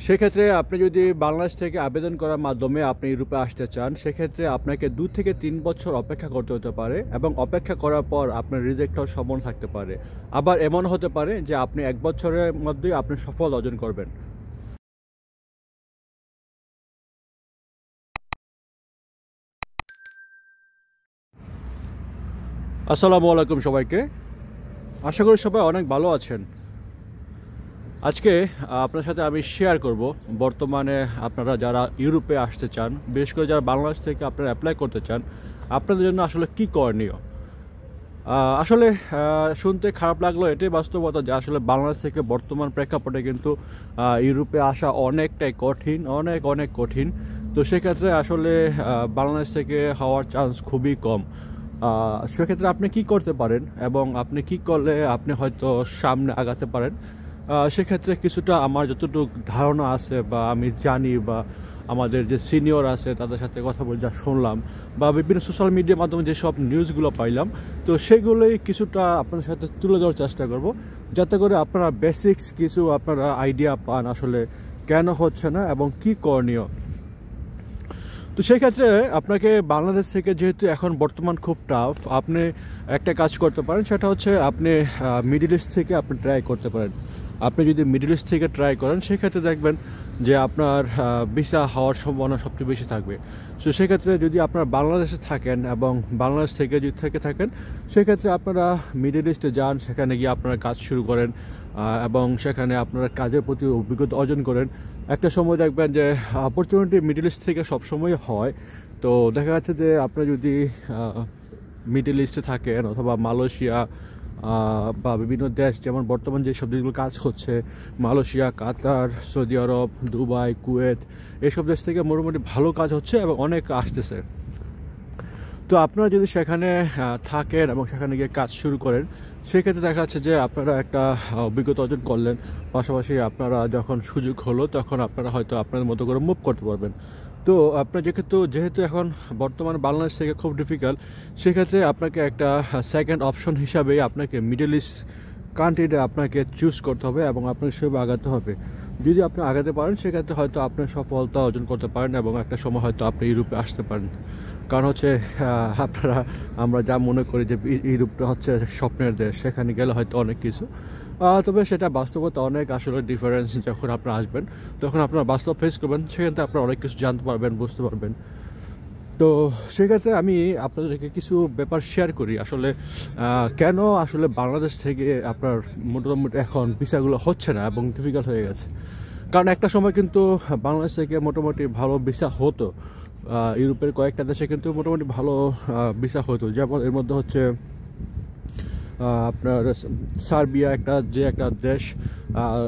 সেক্ষেত্রে আপনি যদি বাংলাদেশ থেকে আবেদন করার মাধ্যমে আপনি ইউরোপে আসতে চান, সেক্ষেত্রে আপনাকে 2 থেকে 3 বছর অপেক্ষা করতে হতে পারে এবং অপেক্ষা করার পর আপনার রিজেক্ট হওয়ার সম্ভাবনা থাকতে পারে। আবার এমন হতে পারে যে আপনি 1 বছরের মধ্যেই আপনি সফল অর্জন করবেন। আসসালামু আলাইকুম সবাইকে। আশা করি সবাই অনেক ভালো আছেন। আজকে আপনার সাথে আমি শেয়ার করব বর্তমানে আপনারা যারা ইউরোপে আসতে চান, বিশেষ করে যারা বাংলাদেশ থেকে আপনারা অ্যাপ্লাই করতে চান, আপনাদের জন্য আসলে কি করণীয়। আসলে শুনতে খারাপ লাগলো, এটাই বাস্তবতা যে আসলে বাংলাদেশ থেকে বর্তমান প্রেক্ষাপটে কিন্তু ইউরোপে আসা অনেকটাই কঠিন, অনেক কঠিন। তো সেক্ষেত্রে আসলে বাংলাদেশ থেকে হওয়ার চান্স খুবই কম। সেক্ষেত্রে আপনি কি করতে পারেন এবং আপনি কি করলে আপনি হয়তো সামনে আগাতে পারেন, সেক্ষেত্রে কিছুটা আমার যতটুকু ধারণা আছে বা আমি জানি বা আমাদের যে সিনিয়র আছে তাদের সাথে কথা বলে যা শুনলাম বা বিভিন্ন সোশ্যাল মিডিয়ার মাধ্যমে যেসব নিউজগুলো পাইলাম, তো সেগুলোই কিছুটা আপনাদের সাথে তুলে দেওয়ার চেষ্টা করব, যাতে করে আপনারা বেসিক্স কিছু আপনারা আইডিয়া পান আসলে কেন হচ্ছে না এবং কি করণীয়। তো সেই ক্ষেত্রে আপনাকে বাংলাদেশ থেকে যেহেতু এখন বর্তমান খুব টাফ, আপনি একটা কাজ করতে পারেন, সেটা হচ্ছে আপনি মিডল ইস্ট থেকে আপনি ট্রাই করতে পারেন। আপনি যদি মিডল ইস্ট থেকে ট্রাই করেন, সেক্ষেত্রে দেখবেন যে আপনার ভিসা হওয়ার সম্ভাবনা সবচেয়ে বেশি থাকবে। সো সেক্ষেত্রে যদি আপনারা বাংলাদেশে থাকেন এবং বাংলাদেশ থেকে যদি থেকে থাকেন, সেক্ষেত্রে আপনারা মিডল ইস্টে যান, সেখানে গিয়ে আপনারা কাজ শুরু করেন এবং সেখানে আপনারা কাজের প্রতি অভিজ্ঞতা অর্জন করেন। একটা সময় দেখবেন যে অপরচুনিটি মিডল ইস্ট থেকে সবসময় হয়। তো দেখা যাচ্ছে যে আপনারা যদি মিডল ইস্টে থাকেন অথবা মালয়েশিয়া বা বিভিন্ন দেশ, যেমন বর্তমান যেসব দেশগুলো কাজ হচ্ছে, মালয়েশিয়া, কাতার, সৌদি আরব, দুবাই, কুয়েত, এইসব দেশ থেকে মোটামুটি ভালো কাজ হচ্ছে এবং অনেক আসতেছে। তো আপনারা যদি সেখানে থাকেন এবং সেখানে গিয়ে কাজ শুরু করেন, সেক্ষেত্রে দেখা যাচ্ছে যে আপনারা একটা অভিজ্ঞতা অর্জন করলেন, পাশাপাশি আপনারা যখন সুযোগ হলো তখন আপনারা হয়তো আপনাদের মতো করে মুভ করতে পারবেন। তো আপনার যেহেতু এখন বর্তমানে বাংলাদেশ থেকে খুব ডিফিকাল্ট, সেক্ষেত্রে আপনাকে একটা সেকেন্ড অপশন হিসাবে আপনাকে মিডল ইস্ট কান্ট্রিটা আপনাকে চুজ করতে হবে এবং আপনাকে সেভাবে আগাতে হবে। যদি আপনি আগাতে পারেন, সেক্ষেত্রে হয়তো আপনি সফলতা অর্জন করতে পারেন এবং একটা সময় হয়তো আপনি ইউরোপে আসতে পারেন। কারণ হচ্ছে আমরা যা মনে করি যে ইউরোপটা হচ্ছে স্বপ্নের দেশ, সেখানে গেলে হয়তো অনেক কিছু, তবে সেটা বাস্তবতা অনেক আসলে ডিফারেন্স। যখন আপনারা আসবেন তখন আপনারা বাস্তব ফেস করবেন, সেখানে আপনারা অনেক কিছু জানতে পারবেন, বুঝতে পারবেন। তো সেক্ষেত্রে আমি আপনাদেরকে কিছু ব্যাপার শেয়ার করি আসলে কেন আসলে বাংলাদেশ থেকে আপনার মোটামুটি এখন ভিসাগুলো হচ্ছে না এবং ডিফিকাল্ট হয়ে গেছে। কারণ একটা সময় কিন্তু বাংলাদেশ থেকে মোটামুটি ভালো ভিসা হতো, ইউরোপের কয়েকটা দেশে কিন্তু মোটামুটি ভালো ভিসা হতো। যেমন এর মধ্যে হচ্ছে আপনার সার্বিয়া, একটা দেশ,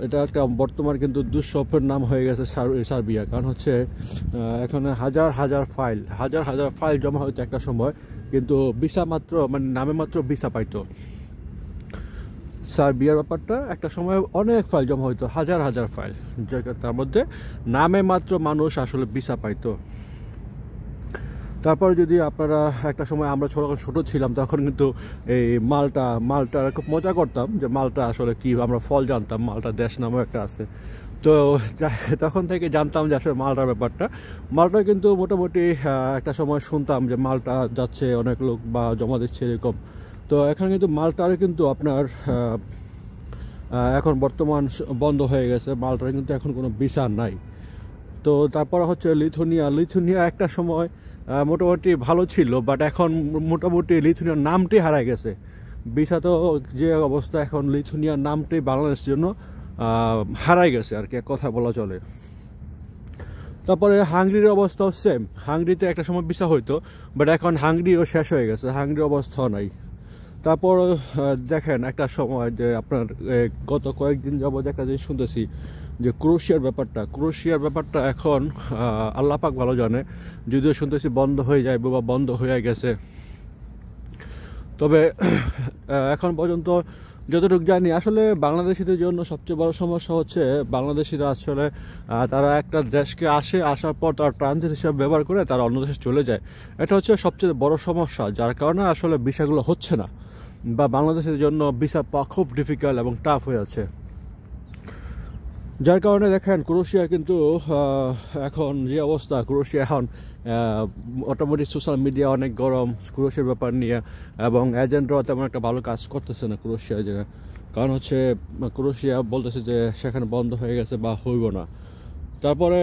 এটা একটা বর্তমান কিন্তু দুঃস্বপ্নের নাম হয়ে গেছে সার্বিয়া। কারণ হচ্ছে এখানে হাজার ফাইল জমা হতো একটা সময়, কিন্তু ভিসা মাত্র নামে মাত্র ভিসা পাইতো। সার্বিয়ার ব্যাপারটা একটা সময় অনেক ফাইল জমা হইতো, হাজার ফাইল, তার মধ্যে নামে মাত্র মানুষ আসলে ভিসা পাইতো। তারপরে যদি আপনারা একটা সময় আমরা ছোট ছিলাম, তখন কিন্তু এই মাল্টা খুব মজা করতাম যে মাল্টা আসলে কি, আমরা ফল জানতাম, মাল্টা দেশ নামেও একটা আছে। তো তখন থেকে জানতাম যে আসলে মাল্টার ব্যাপারটা। মাল্টা কিন্তু মোটামুটি একটা সময় শুনতাম যে মাল্টা যাচ্ছে অনেক লোক বা জমা দিচ্ছে এরকম। তো এখন কিন্তু মাল্টারে কিন্তু আপনার এখন বর্তমান বন্ধ হয়ে গেছে, মাল্টারে কিন্তু এখন কোনো ভিসা নাই। তো তারপর হচ্ছে লিথুনিয়া একটা সময় মোটামুটি ভালো ছিল, বাট এখন মোটামুটি লিথুনিয়ার নামটি হারায় গেছে। ভিসা তো যে অবস্থা, এখন লিথুনিয়ার নামটি বাংলাদেশের জন্য হারাই গেছে আর কি, কথা বলা চলে। তারপরে হাঙ্গরির অবস্থাও সেম, হাঙ্গরিতে একটা সময় ভিসা হইতো, বাট এখন হাঙ্গরিও শেষ হয়ে গেছে, হাঙ্গরির অবস্থাও নাই। তারপর দেখেন একটা সময় যে আপনার গত কয়েকদিন যাবত একটা জিনিস শুনতেছি যে ক্রোয়েশিয়ার ব্যাপারটা এখন আল্লাহ পাক ভালো জানে, যদিও শুনতেছি বন্ধ হয়ে যায় বা বন্ধ হয়ে গেছে। তবে এখন পর্যন্ত যতটুকু জানি, আসলে বাংলাদেশিদের জন্য সবচেয়ে বড় সমস্যা হচ্ছে বাংলাদেশিরা আসলে তারা একটা দেশকে আসার পর তারা ট্রানজিট হিসাবে ব্যবহার করে তারা অন্য দেশে চলে যায়। এটা হচ্ছে সবচেয়ে বড় সমস্যা, যার কারণে আসলে ভিসাগুলো হচ্ছে না বা বাংলাদেশের জন্য ভিসা পাওয়া খুব ডিফিকাল্ট এবং টাফ হয়ে আছে। যার কারণে দেখেন ক্রোয়েশিয়া কিন্তু এখন যে অবস্থা, ক্রোয়েশিয়া এখন অটোমেটিক সোশ্যাল মিডিয়া অনেক গরম ক্রোয়েশিয়ার ব্যাপার নিয়ে, এবং এজেন্টরাও তেমন একটা ভালো কাজ করতেছে না ক্রোয়েশিয়া। যে কারণ হচ্ছে ক্রোয়েশিয়া বলতেছে যে সেখানে বন্ধ হয়ে গেছে বা হইব না। তারপরে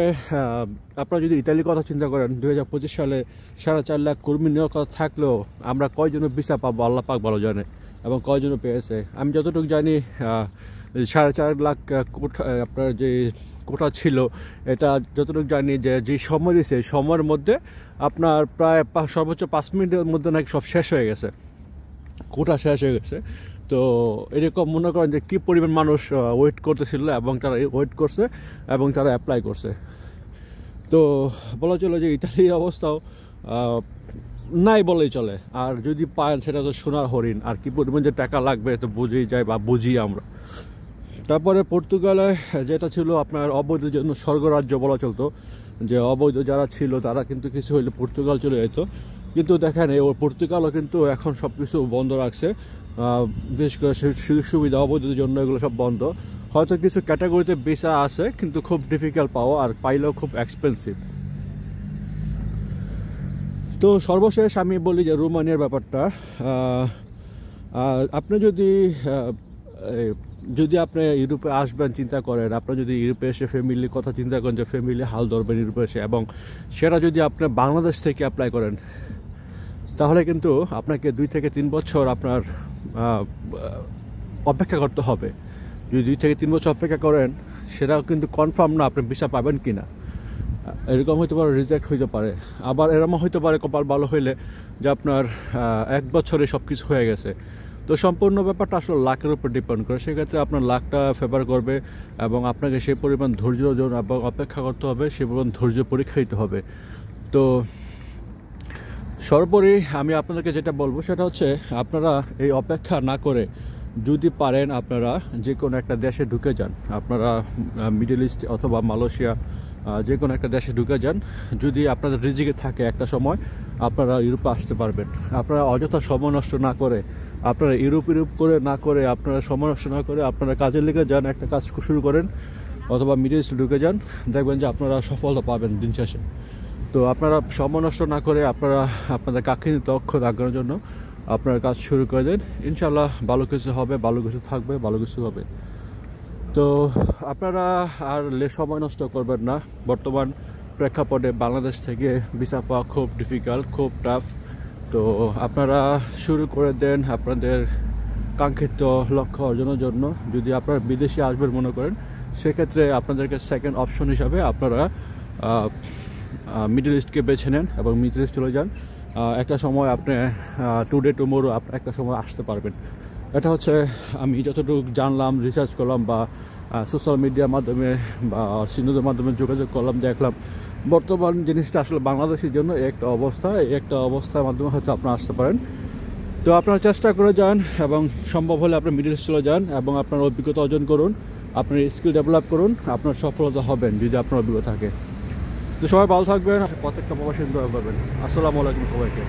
আপনারা যদি ইতালির কথা চিন্তা করেন, 2025 সালে 4.5 লাখ কর্মী নেওয়ার কথা থাকলেও আমরা কয়জনের ভিসা পাবো আল্লাহ পাক ভালো জানে, এবং কয়জনও পেয়েছে। আমি যতটুকু জানি 4.5 লাখ আপনার যে কোটা ছিল, এটা যতটুকু জানি যে সময় দিয়েছে সময়ের মধ্যে আপনার প্রায় সর্বোচ্চ 5 মিনিটের মধ্যে নাকি সব শেষ হয়ে গেছে, কোটা শেষ হয়ে গেছে। তো এরকম মনে করেন যে কী পরিমাণ মানুষ ওয়েট করতেছিল, এবং তারা ওয়েট করছে এবং তারা অ্যাপ্লাই করছে। তো বলা চলে যে ইতালির অবস্থাও নাই বলেই চলে। আর যদি পান সেটা তো সোনার হরিণ, আর কি পরিমাণ যে টাকা লাগবে তো বুঝেই যায় বা বুঝি আমরা। তারপরে পর্তুগালে যেটা ছিল আপনার অবৈধ জন্য স্বর্গরাজ্য বলা চলতো, যে অবৈধ যারা ছিল তারা কিন্তু কিছু হইলে পর্তুগাল চলে যেত। কিন্তু দেখেন ও পর্তুগালও কিন্তু এখন সব কিছু বন্ধ রাখছে, বিশেষ করে সুযোগ সুবিধা অবৈধদের জন্য এগুলো সব বন্ধ। হয়তো কিছু ক্যাটাগরিতে ভিসা আছে কিন্তু খুব ডিফিকাল্ট পাওয়া, আর পাইলেও খুব এক্সপেন্সিভ। তো সর্বশেষ আমি বলি যে রোমানিয়ার ব্যাপারটা, আপনি যদি আপনি ইউরোপে আসবেন চিন্তা করেন, আপনি যদি ইউরোপে এসে ফ্যামিলির কথা চিন্তা করেন যে ফ্যামিলি হাল ধরবেন ইউরোপে এসে, এবং সেটা যদি আপনি বাংলাদেশ থেকে অ্যাপ্লাই করেন, তাহলে কিন্তু আপনাকে 2 থেকে 3 বছর আপনার অপেক্ষা করতে হবে। যদি 2 থেকে 3 বছর অপেক্ষা করেন, সেটাও কিন্তু কনফার্ম না আপনি ভিসা পাবেন কি না। এরকম হইতে পারে রিজেক্ট হইতে পারে, আবার এরকম হইতে পারে কপাল ভালো হইলে যে আপনার 1 বছরে সব কিছু হয়ে গেছে। তো সম্পূর্ণ ব্যাপারটা আসলে লাকের উপর ডিপেন্ড করে। সেক্ষেত্রে আপনার লাকটা ফেভার করবে, এবং আপনাকে সেই পরিমাণ ধৈর্য এবং অপেক্ষা করতে হবে, সেই পরিমাণ ধৈর্য পরীক্ষা দিতে হবে। তো সর্বোপরি আমি আপনাদেরকে যেটা বলবো সেটা হচ্ছে, আপনারা এই অপেক্ষা না করে যদি পারেন আপনারা যে কোনো একটা দেশে ঢুকে যান। আপনারা মিডল ইস্ট অথবা মালয়েশিয়া যে কোনো একটা দেশে ঢুকে যান। যদি আপনাদের রিজিকে থাকে একটা সময় আপনারা ইউরোপে আসতে পারবেন। আপনারা অযথা সময় নষ্ট না করে, আপনারা ইউরোপ করে না করে, আপনারা সময় নষ্ট না করে আপনারা কাজের লেগে যান, একটা কাজ শুরু করেন, অথবা মিডল ইস্টে ঢুকে যান। দেখবেন যে আপনারা সফলতা পাবেন দিন শেষে। তো আপনারা সময় নষ্ট না করে আপনারা আপনাদের কাঙ্ক্ষিত লক্ষ্য রাখার জন্য আপনার কাজ শুরু করে দেন। ইনশাল্লাহ ভালো কিছু হবে, ভালো কিছু থাকবে, ভালো কিছু হবে। তো আপনারা আর সময় নষ্ট করবেন না। বর্তমান প্রেক্ষাপটে বাংলাদেশ থেকে ভিসা পাওয়া খুব ডিফিকাল্ট, খুব টাফ। তো আপনারা শুরু করে দেন আপনাদের কাঙ্ক্ষিত লক্ষ্য অর্জনের জন্য। যদি আপনারা বিদেশে আসবেন মনে করেন, সেক্ষেত্রে আপনাদেরকে সেকেন্ড অপশন হিসাবে আপনারা মিডল ইস্টকে বেছে নেন এবং মিডল ইস্ট চলে যান। একটা সময় আপনি টুডে টুমোরো একটা সময় আসতে পারবেন। এটা হচ্ছে আমি যতটুকু জানলাম, রিসার্চ করলাম, বা সোশ্যাল মিডিয়ার মাধ্যমে বা সিন্ধুদের মাধ্যমে যোগাযোগ করলাম, দেখলাম বর্তমান জিনিসটা আসলে বাংলাদেশের জন্য এই একটা অবস্থার মাধ্যমে হয়তো আপনারা আসতে পারেন। তো আপনারা চেষ্টা করে যান, এবং সম্ভব হলে আপনি মিডল ইস্ট চলে যান এবং আপনার অভিজ্ঞতা অর্জন করুন, আপনার স্কিল ডেভেলপ করুন, আপনার সফলতা হবেন যদি আপনার অভিজ্ঞতা থাকে। তো সবাই ভালো থাকবেন, প্রত্যেকটা প্রবাসী দোয়া করবেন। আসসালামু আলাইকুম সবাইকে।